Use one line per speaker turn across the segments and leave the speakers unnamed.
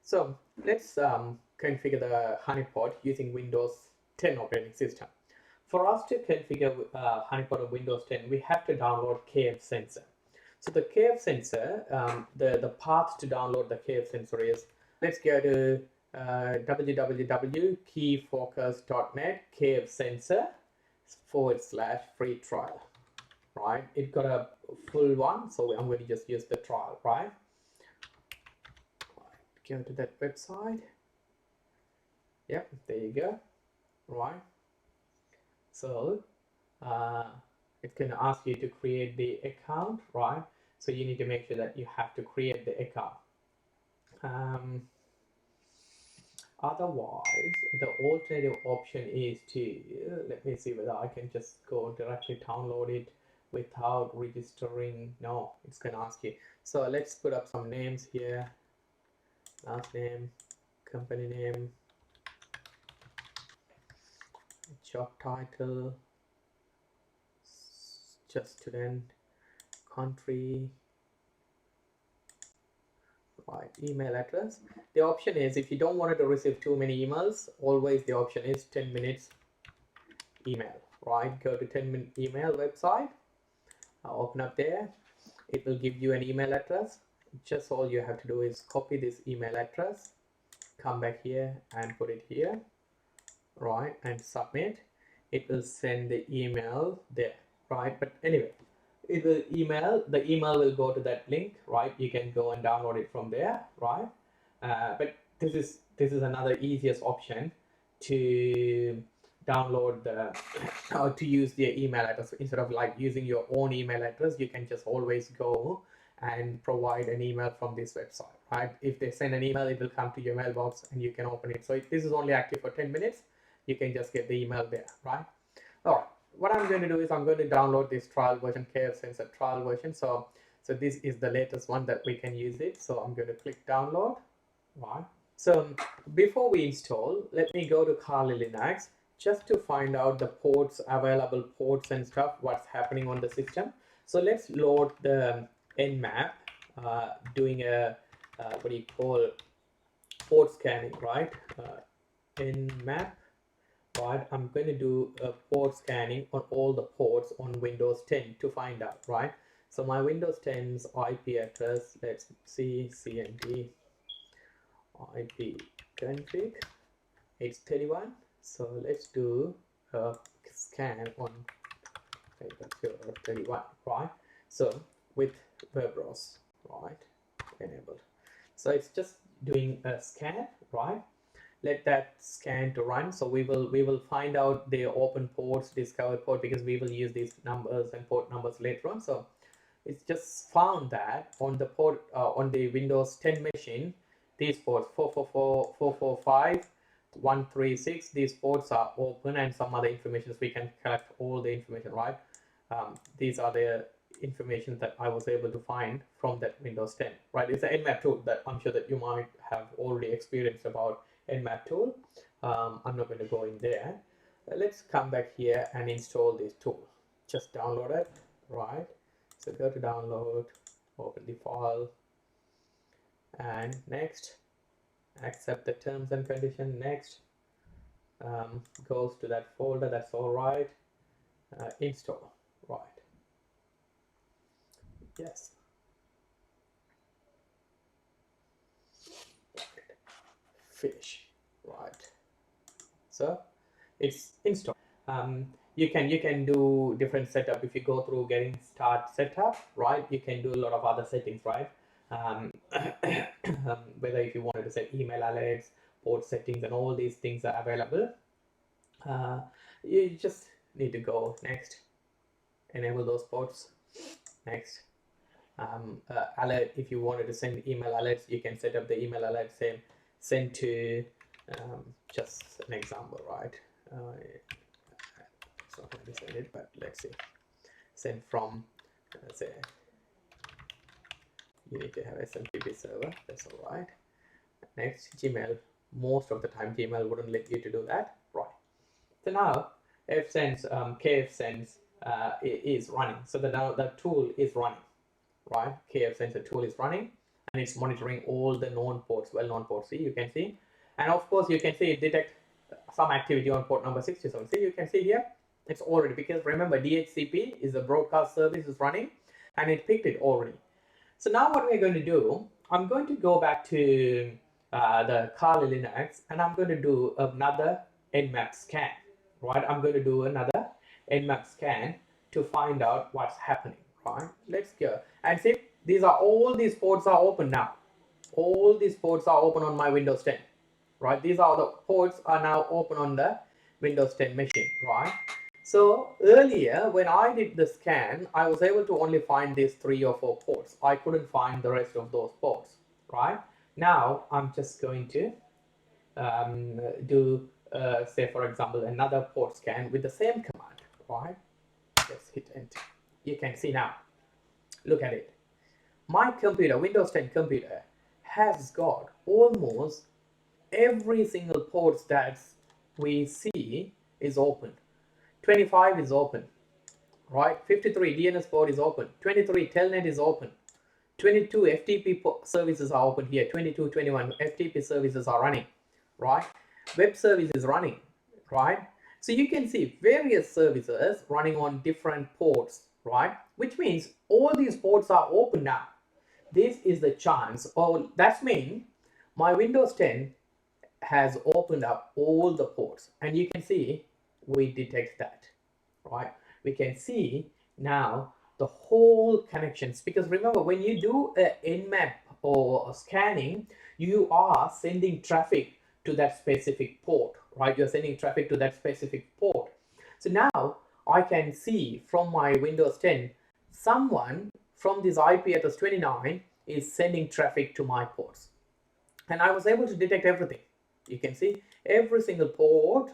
So let's configure the Honeypot using Windows 10 operating system. For us to configure Honeypot on Windows 10, we have to download KFSensor. So the KFSensor, the path to download the KFSensor is, let's go to www.keyfocus.net KFSensor /free trial, right? It got a full one, so I'm going to just use the trial, right? Go to that website. Yep, there you go, right? So it's going to ask you to create the account, right? So you need to make sure that you have to create the account. Otherwise, the alternative option is to, let me see whether I can just go directly download it without registering. No, it's going to ask you. So let's put up some names here. Last name, company name, job title, just student, country, right, email address. The option is, if you don't want it to receive too many emails, always the option is 10 minutes email, right? Go to 10-minute email website, open up there. It will give you an email address. Just all you have to do is copy this email address, come back here and put it here, right, and submit. It will send the email there, right? But anyway, it will the email will go to that link, right? You can go and download it from there, right? But this is another easiest option to download the or to use their email address. Instead of like using your own email address, you can just always go and provide an email from this website, right? If they send an email, it will come to your mailbox and you can open it. So if this is only active for 10 minutes, you can just get the email there, right? All right, what I'm going to do is I'm going to download this trial version, KFSensor trial version. So this is the latest one that we can use it. So I'm going to click download, right? So before we install, let me go to Kali Linux just to find out the ports, available ports and stuff, what's happening on the system. So let's load the Nmap, doing a what do you call port scanning, right? Nmap, right? I'm going to do a port scanning on all the ports on Windows 10 to find out, right? So my Windows 10's IP address, let's see, cmd IP config, it's 31. So let's do a scan on 31, right? So with webbrowse, right, enabled. So it's just doing a scan, right? Let that scan to run. So we will find out the open ports, discovered port, because we will use these numbers and port numbers later on. So it's just found that on the port on the Windows 10 machine, these ports 444, 445, 136, these ports are open, and some other information. We can collect all the information, right? These are the information that I was able to find from that Windows 10, right? It's an Nmap tool that I'm sure that you might have already experienced about Nmap tool. I'm not going to go in there. Let's come back here and install this tool. Just download it, right? So go to download, open the file, and next, accept the terms and conditions. Next, goes to that folder. That's all right. Install, right? Yes. Finish, right? So it's installed. You can do different setup. If you go through getting start setup, right, you can do a lot of other settings, right? Whether if you wanted to set email alerts, port settings, and all these things are available. You just need to go next, enable those ports, next. Alert, if you wanted to send email alerts, you can set up the email alert, send to just an example, right? It's not going to send it, but let's see, send from, let's say you need to have SMTP server. That's all right. Next, Gmail. Most of the time Gmail wouldn't let you to do that, right? So now KFSense is running. So now the tool is running, right? KFSensor tool is running, and it's monitoring all the known ports, well-known ports. See, you can see, and of course you can see it detect some activity on port number 67. See, you can see here it's already, because remember DHCP is the broadcast service is running, and it picked it already. So now what we're going to do, I'm going to go back to the Kali Linux, and I'm going to do another Nmap scan, right? I'm going to do another Nmap scan to find out what's happening, right? Let's go and see. All these ports are open now. All these ports are open on my Windows 10, right? These are the ports are now open on the Windows 10 machine, right? So earlier when I did the scan, I was able to only find these 3 or 4 ports. I couldn't find the rest of those ports, right? Now I'm just going to do say for example another port scan with the same command, right? Let's hit enter. You can see now, look at it. My computer, Windows 10 computer, has got almost every single port that we see is open. 25 is open, right? 53 DNS port is open. 23 Telnet is open. 22 FTP services are open here. 22, 21 FTP services are running, right? Web service is running, right? So you can see various services running on different ports, right? Which means all these ports are open now. This is the chance, or that means my Windows 10 has opened up all the ports, and you can see we detect that, right? We can see now the whole connections, because remember when you do a Nmap or a scanning, you are sending traffic to that specific port, right? You're sending traffic to that specific port. So now I can see from my Windows 10, someone from this IP address 29 is sending traffic to my ports, and I was able to detect everything. You can see every single port,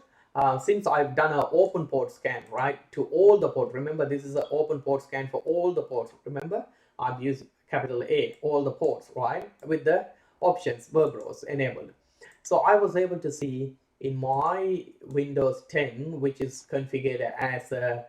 since I've done an open port scan, right, to all the ports. Remember, this is an open port scan for all the ports. Remember, I've used capital A, all the ports, right, with the options Verbros enabled. So I was able to see in my Windows 10, which is configured as a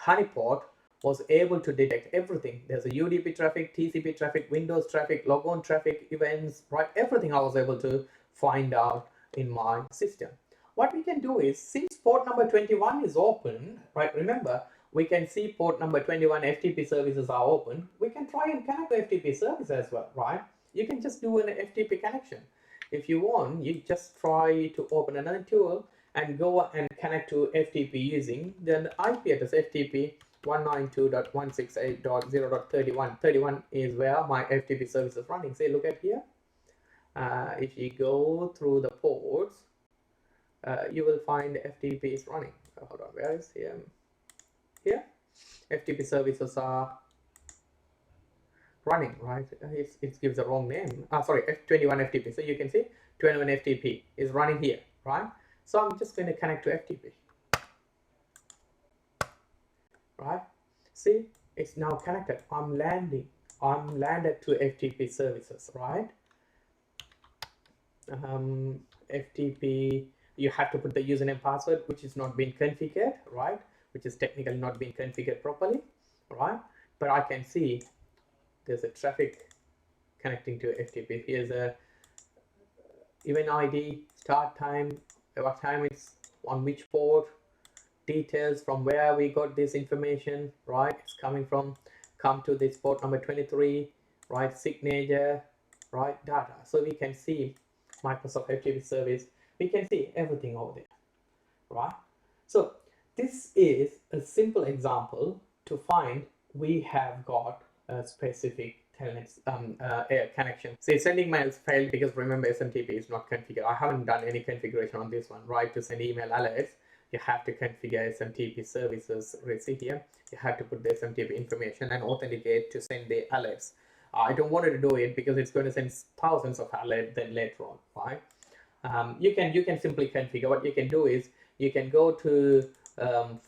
Honeypot, was able to detect everything. There's a UDP traffic, TCP traffic, Windows traffic, logon traffic, events, right? Everything I was able to find out in my system. What we can do is, since port number 21 is open, right? Remember, we can see port number 21 FTP services are open. We can try and connect the FTP service as well, right? You can just do an FTP connection. If you want, you just try to open another tool and go and connect to FTP using the IP address FTP 192.168.0.31. 31 is where my FTP service is running. Say, look at here. If you go through the ports, you will find FTP is running. Hold on, where is here? Here, FTP services are running, right? It gives the wrong name. Sorry, F21 FTP. So you can see 21 FTP is running here, right? So I'm just going to connect to FTP, right? See, it's now connected. I'm landed to FTP services, right? FTP, you have to put the username password, which is not being configured, right? Which is technically not being configured properly, right? But I can see there's a traffic connecting to FTP. Here's a event ID, start time, what time it's on which port, details from where we got this information, right? It's coming from, come to this port number 23, right? Signature, right? Data. So we can see Microsoft FTP service. We can see everything over there, right? So this is a simple example to find we have got a specific telnet connection. Say sending mails failed because remember SMTP is not configured. I haven't done any configuration on this one, right? To send email alerts, you have to configure SMTP services. Right, see here, you have to put the SMTP information and authenticate to send the alerts. I don't want to do it because it's going to send thousands of alerts then later on, right? You can simply configure. What you can do is you can go to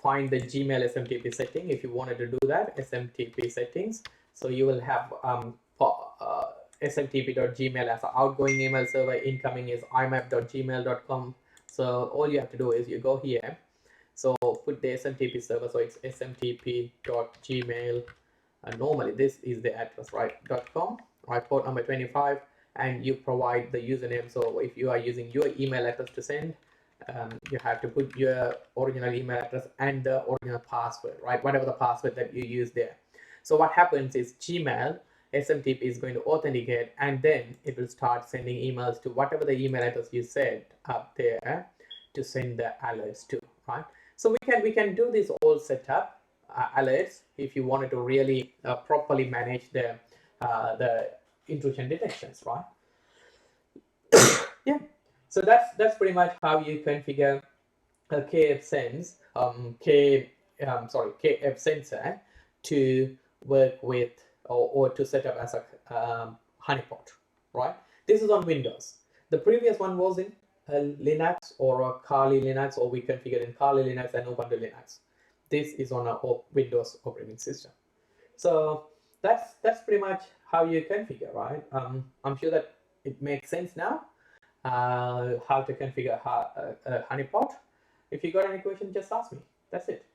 find the Gmail SMTP setting if you wanted to do that, SMTP settings. So you will have smtp.gmail as an outgoing email server, incoming is imap.gmail.com. So all you have to do is you go here, so put the SMTP server, so it's smtp.gmail. Normally this is the address, right, .com. right? Port number 25, and you provide the username. So if you are using your email address to send, you have to put your original email address and the original password, right? Whatever the password that you use there. So what happens is Gmail SMTP is going to authenticate, and then it will start sending emails to whatever the email address you set up there to send the alerts to, right? So we can do this all setup alerts if you wanted to really properly manage the intrusion detections, right? Yeah. So that's pretty much how you configure a KFSensor to work with or to set up as a honeypot, right? This is on Windows. The previous one was in Linux or a Kali Linux, or we configured in Kali Linux and Ubuntu Linux. This is on a Windows operating system. So that's pretty much how you configure, right? I'm sure that it makes sense now. How to configure a honeypot. If you got any questions, just ask me. That's it.